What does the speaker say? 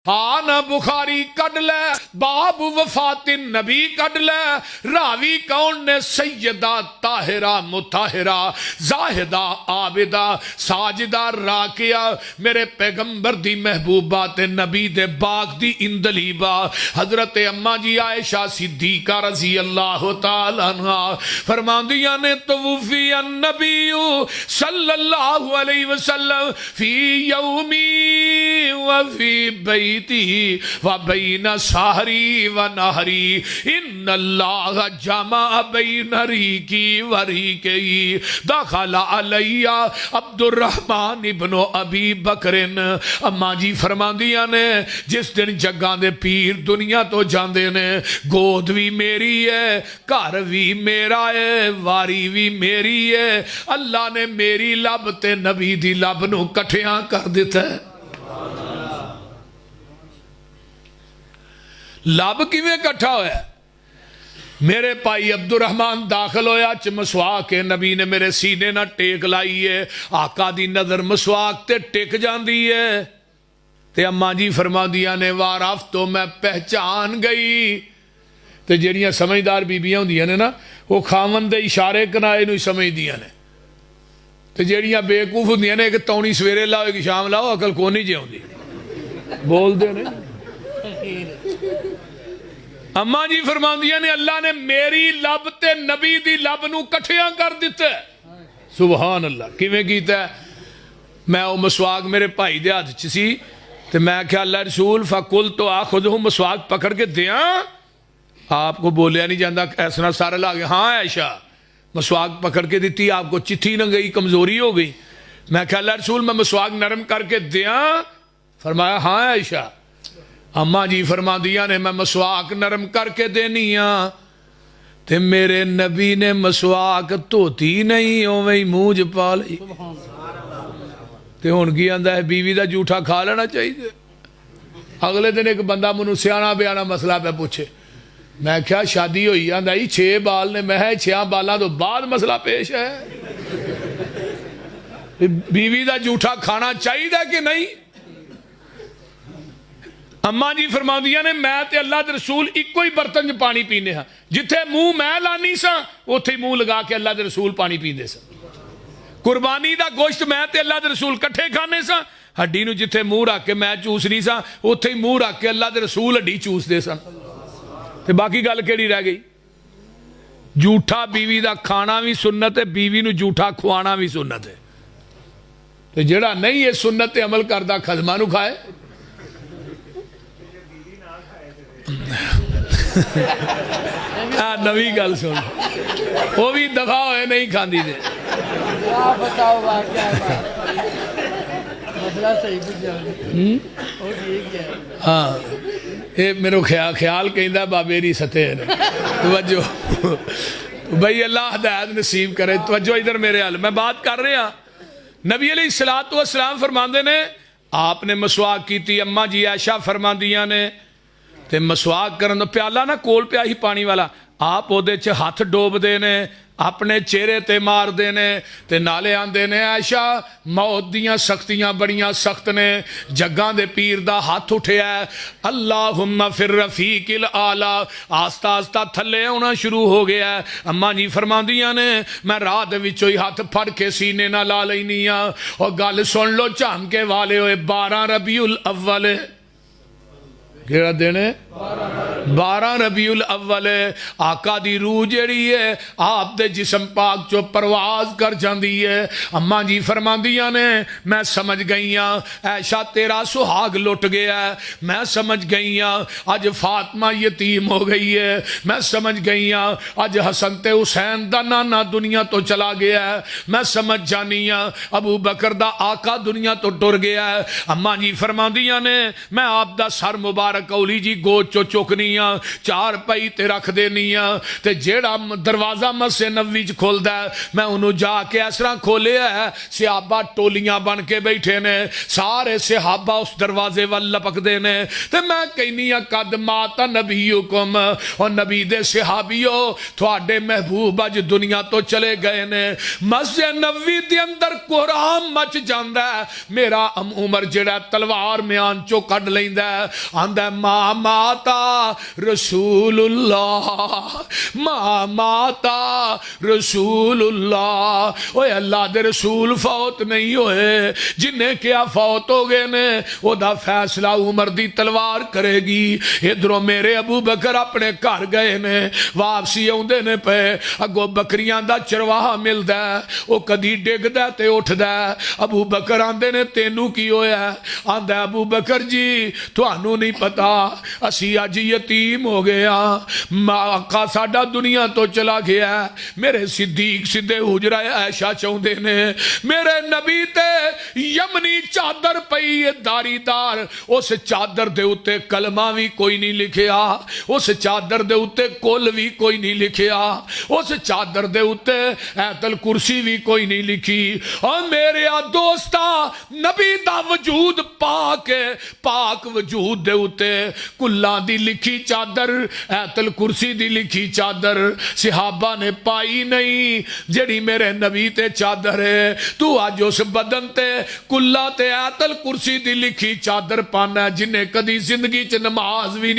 हाँ ना बुखारी कड लै, बाब वफातिन नबी कड लै। रावी कौन ने? सैयदा ताहिरा मुताहिरा जाहिदा आबिदा साजिदा राकिया। मेरे पैगंबर दी महबूबा ते नबी दे बाग दी इंदलीबा हजरत अम्मा जी आयशा सिद्दीका रजी अल्लाह तआला अन्हा फरमांदियां ने तवफी नबी सल्लल्लाहु अलैहि वसल्लम फी यौमी व फी बैती व बैन सहरी व नहरी इन्नल्लाह जमा बैन रीकी व रीकी दखला अलैया अब्दुर्रहमान इब्न अबी बकरिन। अम्मा जी फरमांदियां ने जिस दिन जग्गां दे पीर दुनिया तो जांदे ने, गोद भी मेरी है, घर भी मेरा है, वारी भी मेरी है। अल्लाह ने मेरी लब ते नबी दी लब नूं कठियां कर दिता है। लब किवें कट्ठा होया? मेरे भाई अब्दुर्रहमान दाखिल होया च मसवाक के नबी ने मेरे सीने ना टेक लाई है। आका दी नजर मसवाक ते टिक जाती है ते अम्मा जी फरमादियां ने वारफ तो मैं पहचान गई। ते जेड़ियां समझदार बीबियां होंदियां ने ना वो खावन दे इशारे कनाए नूं समझदियां ने, ते जेड़ियां बेवकूफ होंदियां ने एक तौनी सवेरे लाओ एक शाम लाओ अकल को नहीं जिउंदी बोलदे ने। अम्मा जी फरमांदियां ने अल्लाह ने मेरी लब ते नबी दी लब नूं कठियां कर दिता। सुभान अल्लाह। किवें कीता? मैं वो मसवाक मेरे भाई दे हाथ च सी ते मैं आख्या अल्लाह रसूल फकुल तो आखुदहु, मसवाक पकड़ के दियां। आपको बोलिया नहीं जाता, ऐसा सारा ला गया। हाँ ऐशा, मसवाक पकड़ के दी, आपको चिट्ठी न गई, कमजोरी हो गई। मैं आख्या अल्लाह रसूल मैं मसवाक नरम करके दियां? फरमाया हाँ ऐशा। अम्मा जी फरमादियां ने मैं मसवाक नरम करके देनी हाँ ते मेरे नबी ने मसवाक धोती नहीं उवें ही मूँह च पा ली। ते हुण की आंदा है बीवी का जूठा खा लेना चाहिए। अगले दिन एक बंदा मैनू सियाणा बयाना मसला पे पूछे। मैं क्या शादी हुई? आंदा जी 6 बाल ने। मैं 6 बालों तो बाद मसला पेश है। बीवी का जूठा खाना चाहिए कि नहीं? अम्मा जी फरमादियां ने मैं ते अल्लाह दे रसूल इको ही बर्तन च पानी पीने हाँ। जिथे मुंह मैं लानी सा उथे मुंह लगा के अल्लाह दे रसूल पानी पींदे सन। कुर्बानी दा गोश्त मैं ते अल्लाह दे रसूल कट्ठे खाने सा। हड्डी नूं जिथे मुंह रख के मैं चूसनी सा उथे ही मुंह रख के अल्लाह दे रसूल हड्डी चूसदे सन। ते बाकी गल केड़ी रह गई? जूठा बीवी दा खाना भी सुन्नत है, बीवी नूं जूठा खुआना भी सुन्नत है। ते जेड़ा नहीं ये सुन्नत ते अमल करदा खदमा नूं खाए। नवी गल सुन, वो भी दफा होए नहीं खाती थे। हाँ ये मेरे ख्याल कहता बाबे री सते तवज्जो भाई अल्लाह हदायत नसीब करे। तवज्जो इधर मेरे हाल मैं बात कर रहा। नबी अलैहिस्सलातु वस्सलाम फरमांदे ने आपने मसवाक की। अम्मा जी आयशा फरमांदियां ने ते मसवाक करन दा प्याला ना कोल पिया ही पानी वाला, आप ओदे च हाथ डोबदे ने, अपने चेहरे ते मारदे ने ते नाले आंदे ने आयशा मौत दियां सख्तियां बड़ियां सख्त ने। जग्गां दे पीर दा हाथ उठिया अल्लाहुम्मा फिर रफीकिल आला, आस्ता आस्ता थल्ले आना शुरू हो गया। अम्मा जी फरमांदियां ने मैं राह दे विचों ही हाथ फड़ के सीने ना ला लैनी आ। और गल सुन लो झांके वाले होए 12 रबीउल अव्वल केड़ा दिन है? 12 रबीउल अव्वल। आका दी रूह जेड़ी है आप दे जिस्म पाक चो परवाज कर जाती है। अम्मा जी फरमांदियां ने मैं समझ गई हाँ ऐशा तेरा सुहाग लुट गया है। मैं समझ गई हाँ अज फातिमा यतीम हो गई है। मैं समझ गई हाँ अज हसन ते हुसैन दा नाना दुनिया तो चला गया है। मैं समझ जानी हाँ अबू बकर दा आका दुनिया तो टुर गया है। अम्मा जी फरमांदियां ने मैं आप दा सर मुबारक कौली जी गोद चो चुकनी आ, चार पई ते रख देनी आ, ते जेड़ा दरवाजा मस्जिद नबवी च खुलदा मैं उन्होंने जाके इस तरह खोलिया है, सिहाबा टोलियां बन के बैठे ने, सारे सिहाबा उस दरवाजे वाल लपकते ने, ते मैं कहनी आ कद माता नबी हुकुम, और नबी दे सिहाबियो थोड़े महबूब अज दुनिया तो चले गए ने। मस्जिद नबवी दे अंदर कोहराम मच जांदा है, मेरा उमर जेड़ा तलवार म्यान चो कढ लैंदा आंदा मां माता रसूलुल्लाह, मां माता रसूलुल्लाह। ओए अल्लाह दे रसूल फौत नहीं होए, जिन्हें क्या फौत हो गए ने ओदा फैसला उमर दी तलवार करेगी। इधरों मेरे अबू बकर अपने घर गए ने, वापसी आउंदे ने पे, अगो बकरियां दा चरवाहा मिलदा, वो कदी डिगदा ते उठदा। अबू बकर आंदे ने तेनू की होया? आंदा अबू बकर जी तुहानू नहीं पता असी अज यतीम हो गया, आका साडा दुनिया तो चला गया। मेरे सिद्दीक सिद्धे हुजरा ऐशा चाहते ने, मेरे नबी ते यमनी चादर पई दारीदार, उस चादर दे उत्ते कलमा भी कोई नहीं लिखिया, उस चादर दे उत्ते कुल भी कोई नहीं लिखिया, उस चादर दे उत्ते ऐतल कुर्सी भी कोई नहीं लिखी। और मेरे दोस्ता नबी दा वजूद पाक वजूद दे उत्ते कुल्ला दी लिखी चादर, ऐतल कुर्सी दी लिखी चादर सिहाबा ने पाई नहीं, जड़ी मेरे नबी ते चादर है। तू अज उस बदन ते कुल्ला ते ऐतल कुर्सी दी लिखी चादर पाना, जिन्हें कदी जिंदगी च नमाज भी नहीं